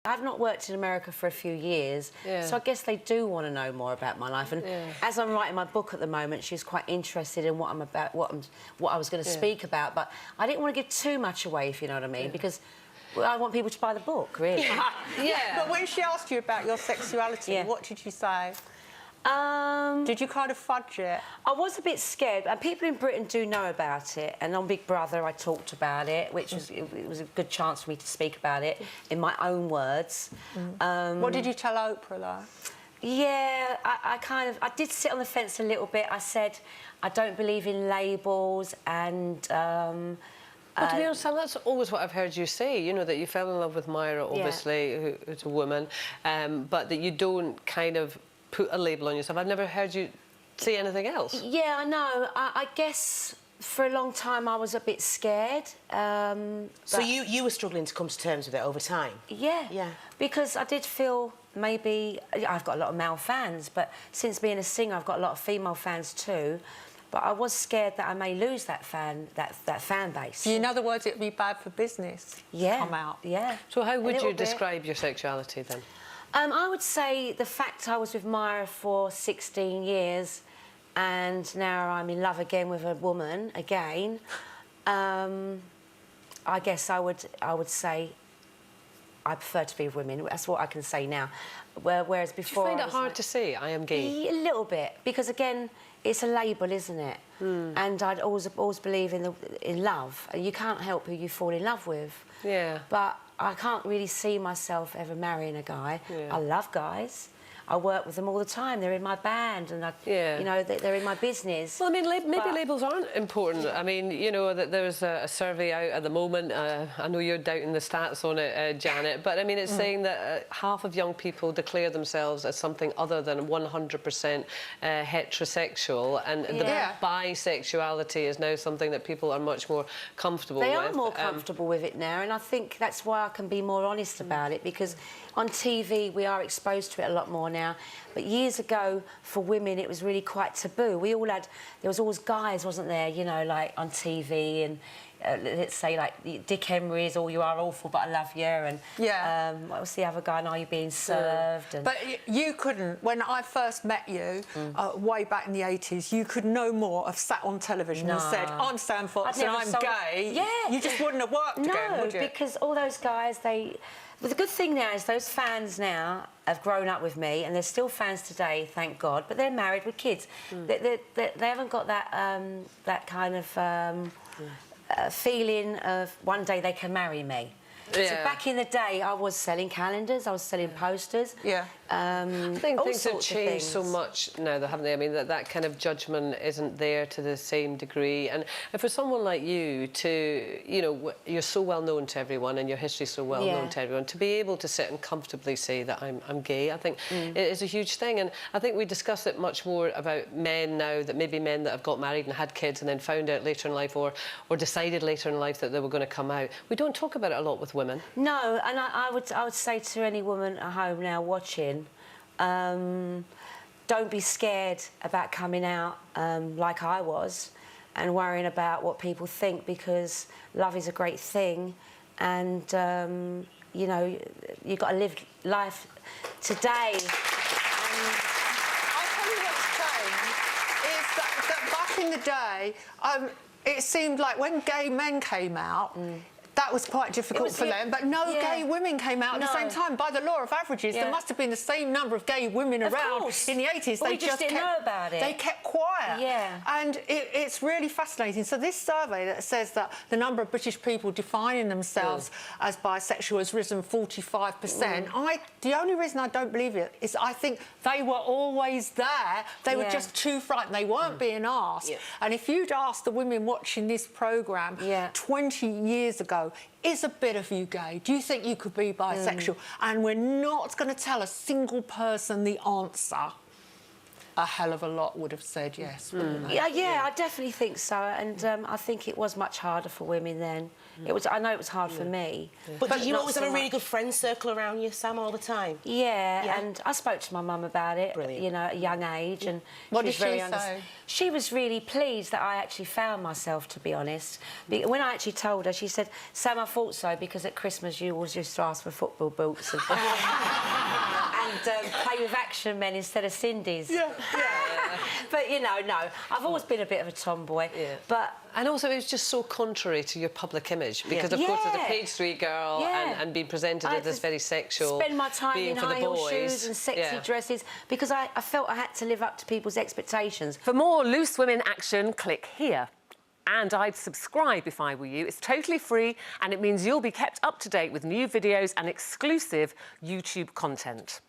I've not worked in America for a few years, so I guess they do want to know more about my life. And as I'm writing my book at the moment, she's quite interested in what I'm about, what I was going to speak about. But I didn't want to give too much away, if you know what I mean, because I want people to buy the book, really. But when she asked you about your sexuality, what did you say? Did you kind of fudge it? I was a bit scared, and people in Britain do know about it. And on Big Brother, I talked about it, which was it was a good chance for me to speak about it in my own words. What did you tell Oprah, though? Yeah, I did sit on the fence a little bit. I said I don't believe in labels, and well, to be honest, Sam, that's always what I've heard you say, you know, that you fell in love with Myra, obviously, who's a woman, but that you don't kind of put a label on yourself. I've never heard you say anything else. Yeah, I know. I guess for a long time I was a bit scared. So you were struggling to come to terms with it over time? Yeah. Because I did feel maybe... I've got a lot of male fans, but since being a singer, I've got a lot of female fans too. But I was scared that I may lose that fan base. In other words, it would be bad for business to come out. Yeah. So how would you describe your sexuality then? I would say the fact I was with Myra for 16 years and now I'm in love again with a woman, again, I guess I would say I prefer to be with women. That's what I can say now. Whereas before... Do you find it hard to say, I am gay? A little bit, because, again, it's a label, isn't it? And I'd always believe in love. You can't help who you fall in love with. Yeah. But I can't really see myself ever marrying a guy. I love guys. I work with them all the time. They're in my band, and you know, they're in my business. Well, I mean, maybe labels aren't important. I mean, you know, that there's a survey out at the moment. I know you're doubting the stats on it, Janet, but I mean, it's saying that half of young people declare themselves as something other than 100% heterosexual, and the bisexuality is now something that people are much more comfortable with. They are more comfortable with it now, and I think that's why I can be more honest about it, because on TV we are exposed to it a lot more now. But years ago, for women, it was really quite taboo. There was always guys, wasn't there, you know, like on TV, and let's say like Dick Emery's, "Oh, you are awful, but I love you," and what was the other guy? "Now you're being served." And... But you couldn't. When I first met you, way back in the 80s, you could no more have sat on television and said, "I'm Sam Fox and I'm gay." Yeah, you just wouldn't have worked again, would you? No, because all those guys, But the good thing now is those fans now have grown up with me, and they're still fans today, thank God. But they're married with kids. They haven't got that that kind of feeling of one day they can marry me. So back in the day, I was selling calendars, I was selling posters. I think things have changed so much now, though, haven't they? I mean, that kind of judgment isn't there to the same degree. And for someone like you to, you know, you're so well known to everyone and your history's so well known to everyone, to be able to sit and comfortably say that I'm gay, I think it is a huge thing. And I think we discuss it much more about men now, that maybe men that have got married and had kids and then found out later in life or decided later in life that they were going to come out. We don't talk about it a lot with women. No, and I would say to any woman at home now watching, don't be scared about coming out like I was and worrying about what people think, because love is a great thing, and you know, you've got to live life today. I'll tell you what's changed is that back in the day, it seemed like when gay men came out, that was quite difficult for them, but no gay women came out at the same time. By the law of averages, there must have been the same number of gay women around in the 80s. Well, they just didn't know about it. They kept quiet. And it's really fascinating. So this survey that says that the number of British people defining themselves as bisexual has risen 45%. The only reason I don't believe it is I think they were always there. They were just too frightened. They weren't being asked. And if you'd asked the women watching this programme 20 years ago, is a bit of you gay? Do you think you could be bisexual? And we're not going to tell a single person the answer. a hell of a lot would have said yes, wouldn't they? Yeah, I definitely think so, and I think it was much harder for women then. It was. I know it was hard for me. But did you not always so have a really much. good friend circle around you, Sam, all the time? Yeah, and I spoke to my mum about it, Brilliant. you know, at a young age, and What was did very she say? She was really pleased that I actually found myself, to be honest. When I actually told her, she said, "Sam, I thought so, because at Christmas you always used to ask for football boots and, and play with action men instead of Cindy's." Yeah. But, you know, no, I've always been a bit of a tomboy, but... And also, it was just so contrary to your public image, because, of course, as a page 3 girl and being presented as this very sexual... spend my time being in for the high heel boys. shoes and sexy dresses, because I felt I had to live up to people's expectations. For more Loose Women action, click here. And I'd subscribe if I were you. It's totally free, and it means you'll be kept up to date with new videos and exclusive YouTube content.